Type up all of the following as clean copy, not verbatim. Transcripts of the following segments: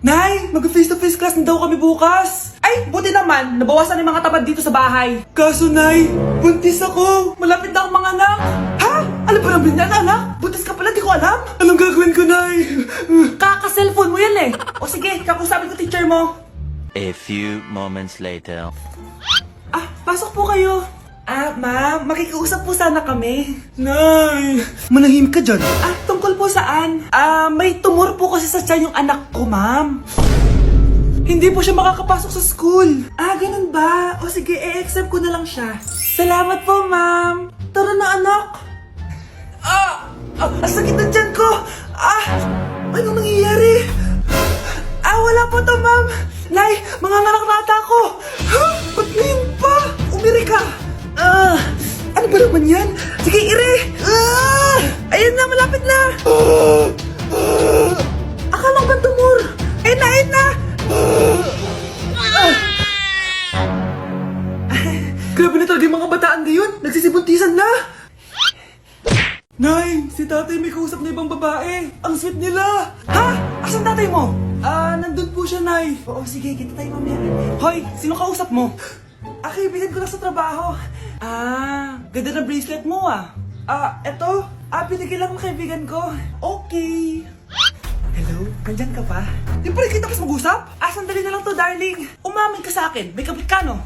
Nay, mag-face-to-face class na daw kami bukas. Ay, buti naman, nabawasan yung mga tamad dito sa bahay. Kaso, Nay, buntis ako. Malapit na akong mga anak. Ha? Alam ba namin yan, anak? Buntis ka pala, di ko alam. Anong gagawin ko, Nay? Kaka-cellphone mo yan eh. O sige, kakusapin ko teacher mo. A few moments later. Ah, pasok po kayo. Ah, ma'am, makikiusap po sana kami. Nay, manahim ka dyan. Ah, tungkol po saan? Ah, may tumor po kasi sa tiyan yung anak ko, ma'am. Hindi po siya makakapasok sa school. Ah, ganun ba? O sige, i-exempt ko na lang siya. Salamat po, ma'am. Tara na, anak. Ang sakit ng tiyan ko. Anong nangyayari? Wala po to, ma'am. Nay, mga ngalak-rata ko. Ba't ngayon pa? Umiri ka. Ano ba naman yan? Sige, ire! Ayan na, malapit na! Akala ko ba tumor? Ayun na, ayun na! Grabe na talaga yung mga bataan ngayon! Nagsisibuntisan na! Nay, si tatay may kausap na ibang babae! Ang sweet nila! Ha? Asan tatay mo? Nandun po siya, Nay. Oo, sige, kita tayo mamaya. Hoy, sino kausap mo? Kaibigan ko lang sa trabaho. Ganda na bracelet mo eto. Binigyan lang ng kaibigan ko. Okay. Hello, nandyan ka pa? Di pa rin kita kasi mag-usap? Sandali na lang to, darling. Umamin ka sa akin, may kabit ka, no?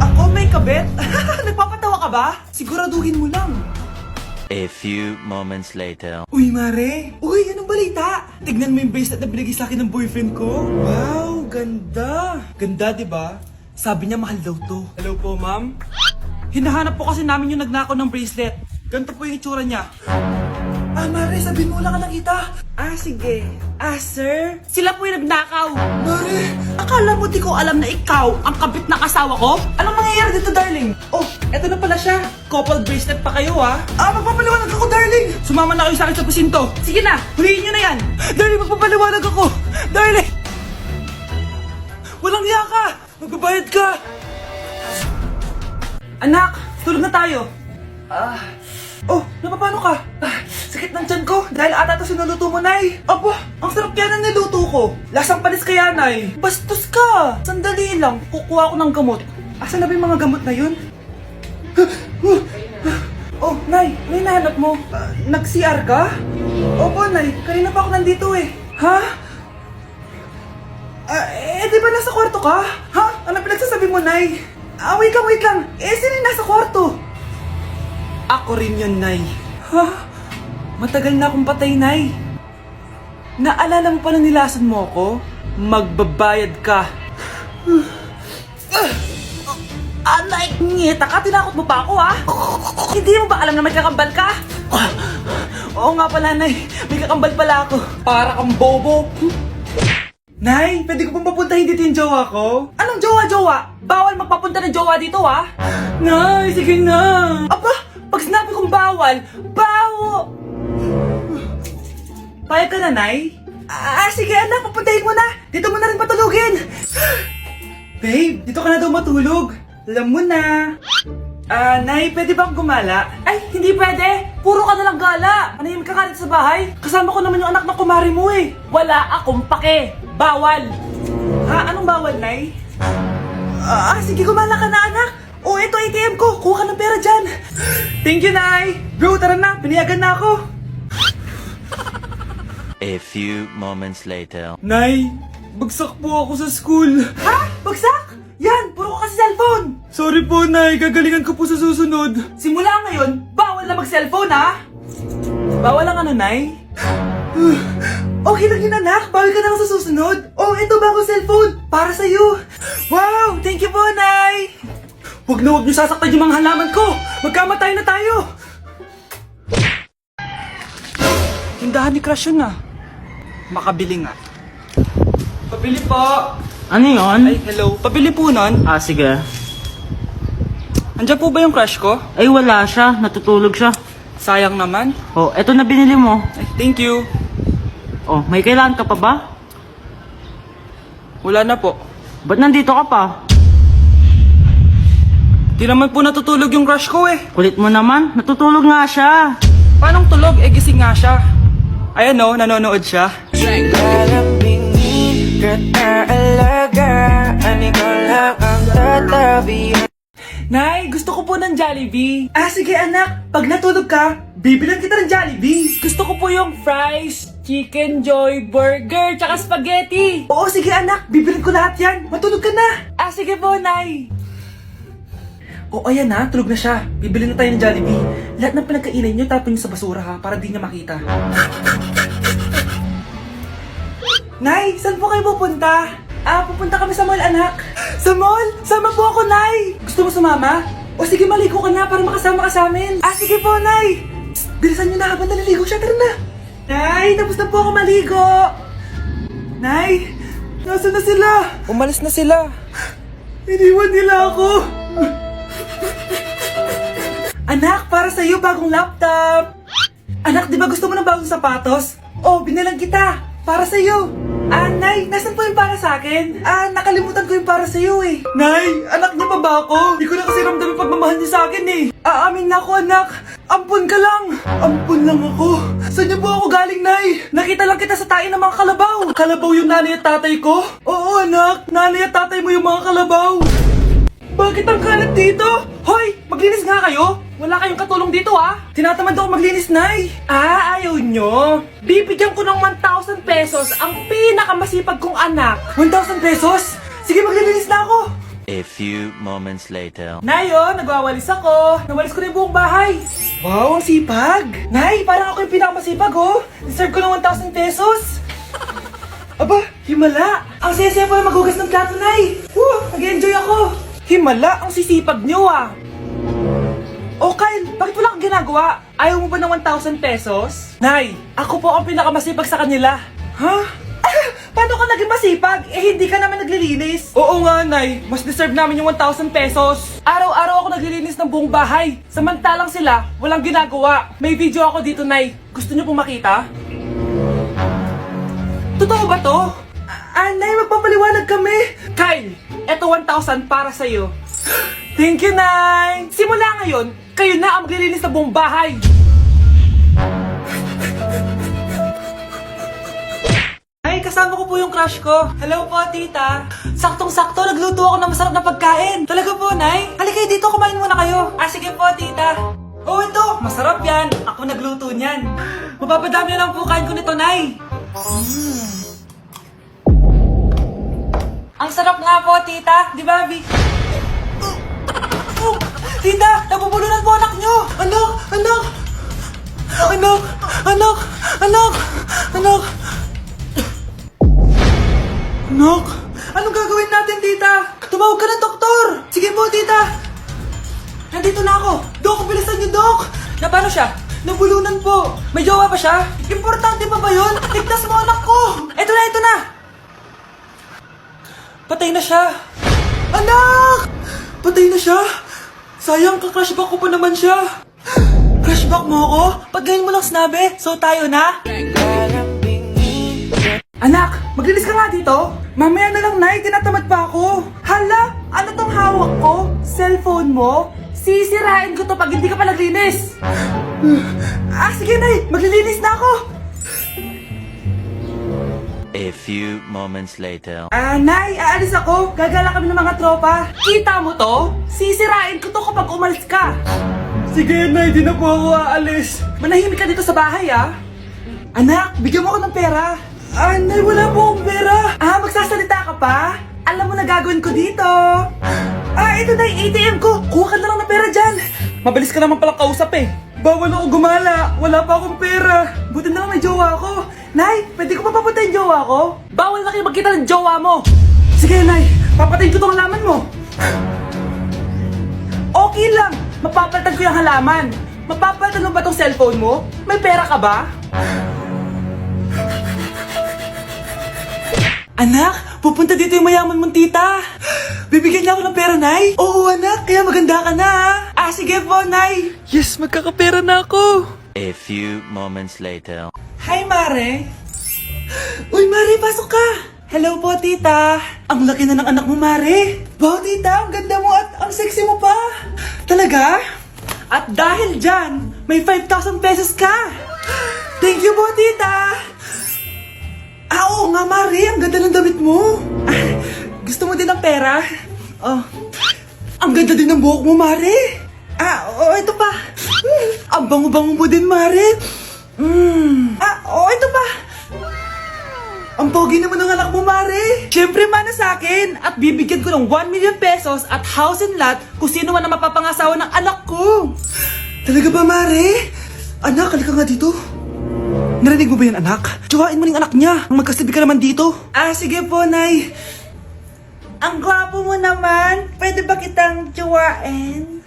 Ako may kabit? Nagpapatawa ka ba? Siguraduhin mo lang. A few moments later. Uy, Mare! Uy, anong balita? Tignan mo yung bracelet na binigay sa akin ng boyfriend ko. Wow, ganda! Ganda, di ba? Sabi niya mahal daw to. Hello po, ma'am? Hinahanap po kasi namin yung nagnakaw ng bracelet. Ganito po yung itsura niya. Mare, sabihin mo lang ka nakita. Sige. Sir? Sila po yung nagnakaw. Mare! Akala mo di ko alam na ikaw ang kabit na kasawa ko? Anong mangyayari dito, darling? Oh, eto na pala siya. Couple bracelet pa kayo, magpapaliwanag ako, darling. Sumama na kayo sa akin sa presinto. Sige na, huliin nyo na yan. Darling, magpapaliwanag ako. Darling! Walang hiya ka! Magbabayad ka! Anak, tulog na tayo. Napapano ka? Sakit ng tiyan ko dahil ata ito sinuluto mo, Nay. Aba, ang sarap kaya ng niluto ko. Lasang panis kaya, Nay. Bastos ka. Sandali lang, kukuha ko ng gamot. Asan na ba yung mga gamot na yun? Nay, ano yung nahanap mo? Nag-CR ka? Opo, Nay. Kanina pa ako nandito eh. Ha? Di ba nasa kwarto ka? Ha? Ano pinagsasabi mo, Nay? Wait lang. Sino yung nasa kwarto? Ako rin yun, Nay. Ha? Matagal na akong patay, Nay. Naalala mo pa na nilason mo ako? Magbabayad ka. Nay, ngita ka? Tinakot mo pa ako, ha? Hindi mo ba alam na may kakambal ka? Oo nga pala, Nay. May kakambal pala ako. Para kang bobo. Nay, pwede ko pong papuntahin dito yung jowa ko? Anong jowa? Bawal magpapunta ng jowa dito, ha? Nay, sige na. Aba, pag sinabi kong bawal, Payag ka na, Nay? Sige anak, papuntahin mo na. Dito mo na rin patulugin. Babe, dito ka na daw matulog. Alam mo na. Nay, pwede bang gumala? Ay, hindi pwede. Puro ka nalang gala. Manahimik ka dito sa bahay. Kasama ko naman yung anak ng kumari mo eh. Wala akong pake. Bawal. Anong bawal, Nay? Sige, gumala ka na, anak. Ito ATM ko. Kuha ka ng pera dyan. Thank you, Nay. Bro, tara na. Piniyagan na ako. A few moments later. Nay, bagsak po ako sa school. Ha? Bagsak? Yan, puro ka kasi cellphone. Sorry po, Nay. Gagalingan ko po sa susunod. Simula ngayon, bawal na mag-cellphone, ha? Bawal lang ano, Nay? Okay lang yun, anak. Bawal ka na lang sa susunod. Ito bagong cellphone. Para sa'yo. Wow, thank you po, Nay. Huwag niyo sasaktan yung mga halaman ko. Magkamatay na tayo. Tindahan ni Crush yun, Makabili nga. Pabili po. Ano yun? Ay, hello. Pabili po nun. Sige. Andiyan po ba yung crush ko? Ay, wala siya. Natutulog siya. Sayang naman. Eto na binili mo. Ay, thank you. May kailangan ka pa ba? Wala na po. Ba't nandito ka pa? Di naman po natutulog yung crush ko eh. Kulit mo naman. Natutulog nga siya. Paanong tulog? Gising nga siya. Ayan nanonood siya. Regalame Bobby. Nay, gusto ko po ng Jollibee. Ah, sige anak. Pag natulog ka, bibilan kita ng Jollibee. Gusto ko po yung fries, chicken joy, burger, tsaka spaghetti. Oo, sige anak. Bibilan ko lahat yan. Matulog ka na. Ah, sige po, Nay. Oo, ayan na. Tulog na siya. Bibilin na tayo ng Jollibee. Lahat ng pinagkainan niyo, tapon niyo sa basura ha, para di niya makita. Nay, saan po kayo pupunta? Ah, pupunta kami sa mall, anak. Sa mall? Sama po ako, Nay. Gusto mo sumama? O sige, maligo ka na para makasama ka sa amin. Ah, sige po, Nay. Psst, bilisan niyo na habang naliligo siya. Tara na. Nay, tapos na po ako maligo. Nay, nasaan na sila? Umalis na sila. Iniwan nila ako. Anak, para sa'yo bagong laptop. Anak, di ba gusto mo ng bagong sapatos? Oh, binalang kita. Para sa'yo. Ah, Nay, nasan po yung para sa akin? Ah, nakalimutan ko yung para sa'yo eh. Nay, anak niya pa ba ako? Di ko na kasi ramdam yung pagmamahal niya sa akin eh. Aamin na ako, anak. Ampun ka lang. Ampun lang ako. Saan niyo po ako galing, Nay? Nakita lang kita sa tayo ng mga kalabaw. Kalabaw yung nanay at tatay ko? Oo, anak. Nanay at tatay mo yung mga kalabaw. Bakit ang kalat dito? Hoy, maglinis nga kayo. Wala kayong katulong dito ah. Tinatamad ako maglinis, Nay. Ah, ayaw nyo. Bibigyan ko ng 1,000 pesos ang pinakamasipag kong anak. 1,000 pesos? Sige, maglilinis na ako. A few moments later. Nay, oh, nagwawalis ako. Nawalis ko na yung buong bahay. Wow, ang sipag. Nay, parang ako yung pinakamasipag, oh. Deserve ko ng 1,000 pesos. Aba, himala. Ang saya-saya pa maghugas ng plato, Nay. Nag-enjoy ako. Himala, ang sisipag nyo ah. Oh, Kyle, bakit wala kang ginagawa? Ayaw mo ba ng 1,000 pesos? Nay, ako po ang pinakamasipag sa kanila. Ha? Paano ka naging masipag? Eh, hindi ka naman naglilinis. Oo nga, Nay. Mas deserve namin yung 1,000 pesos. Araw-araw ako naglilinis ng buong bahay. Samantalang sila, walang ginagawa. May video ako dito, Nay. Gusto niyo pong makita? Totoo ba to? Nay, magpapaliwanag kami. Kyle, eto 1,000 para sa'yo. Thank you, Nay! Simula ngayon, kayo na ang maglilinis ng buong bahay! Ay, kasama ko po yung crush ko. Hello po, tita. Saktong-sakto, nagluto ako ng masarap na pagkain. Talaga po, Nay? Halika dito, kumain muna kayo. Ah, sige po, tita. Oh, ito, masarap yan. Ako nagluto niyan. Mapapadami na lang po kain ko nito, Nay. Ang sarap nga po, tita. Di ba, Vic? Oh, tita, nabubulunan po anak nyo! Anak! Anak! Anak! Anak! Anak! Anak! Anak! Anong gagawin natin, tita? Tumawag ka ng doktor! Sige po, tita! Nandito na ako! Dok, bilisan niyo, Dok! Na paano siya? Nabulunan po! May jowa pa siya? Importante pa ba yun? Ligtas mo anak ko! Ito na, ito na! Patay na siya! Anak! Patay na siya! Sayang, ka-crushback ko pa naman siya. Crushback mo ako? Pag ganyan mo lang sinabi, so tayo na? Anak, maglinis ka nga dito. Mamaya na lang, Nay, tinatamad pa ako. Hala, ano tong hawak ko? Cellphone mo? Sisirain ko to pag hindi ka pa naglinis. Ah, sige, Nay, maglilinis na ako. A few moments later. Nay, aalis ako. Gagala kami ng mga tropa. Kita mo to? Sisirain ko to kapag umalis ka. Sige, Nay, di na po ako aalis. Manahimik ka dito sa bahay, ah. Anak, bigyan mo ako ng pera. Nay, wala po akong pera. Magsasalita ka pa? Alam mo na gagawin ko dito. Ito na yung ATM ko. Kuha ka na lang ng pera dyan. Mabilis ka naman palang kausap eh. Bawal ako gumala. Wala pa akong pera. Buti na lang may jowa ako. Nay, pwede ko pa papatay yung jowa ko? Bawal na kayo magkita ng jowa mo. Sige, Nay. Papatayin ko tong halaman mo. Okay lang. Mapapalitan ko yung halaman. Mapapalitan mo ba tong cellphone mo? May pera ka ba? Anak, pupunta dito yung mayaman mong tita. Bibigyan niya ako ng pera, Nay? Oo, anak. Kaya maganda ka na, ha? Sige po, Nay. Yes, magkakapera na ako. A few moments later. Hi, Mare. Uy, Mare, pasok ka. Hello po, tita. Ang laki na ng anak mo, Mare. Wow, tita, ang ganda mo at ang sexy mo pa. Talaga? At dahil dyan, may 5,000 pesos ka. Thank you po, tita. Oo nga, Mare. Ang ganda ng damit mo. Gusto mo din ng pera? Oh. Ang ganda din ng buhok mo, Mare. Oo, ito pa. Ang bango-bango mo din, Mare. Oo, ito pa. Ang pogi naman ng anak mo, Mare. Siyempre, mana sa akin. At bibigyan ko ng 1 million pesos at house and lot kung sino man ang mapapangasawa ng anak ko. Talaga ba, Mare? Anak, halika nga dito. Narinig mo ba yan, anak? Tsuwain mo ng anak niya. Magkasabi ka naman dito. Sige po, Nay. Ang gwapo mo naman. Pwede ba kitang tsuwain?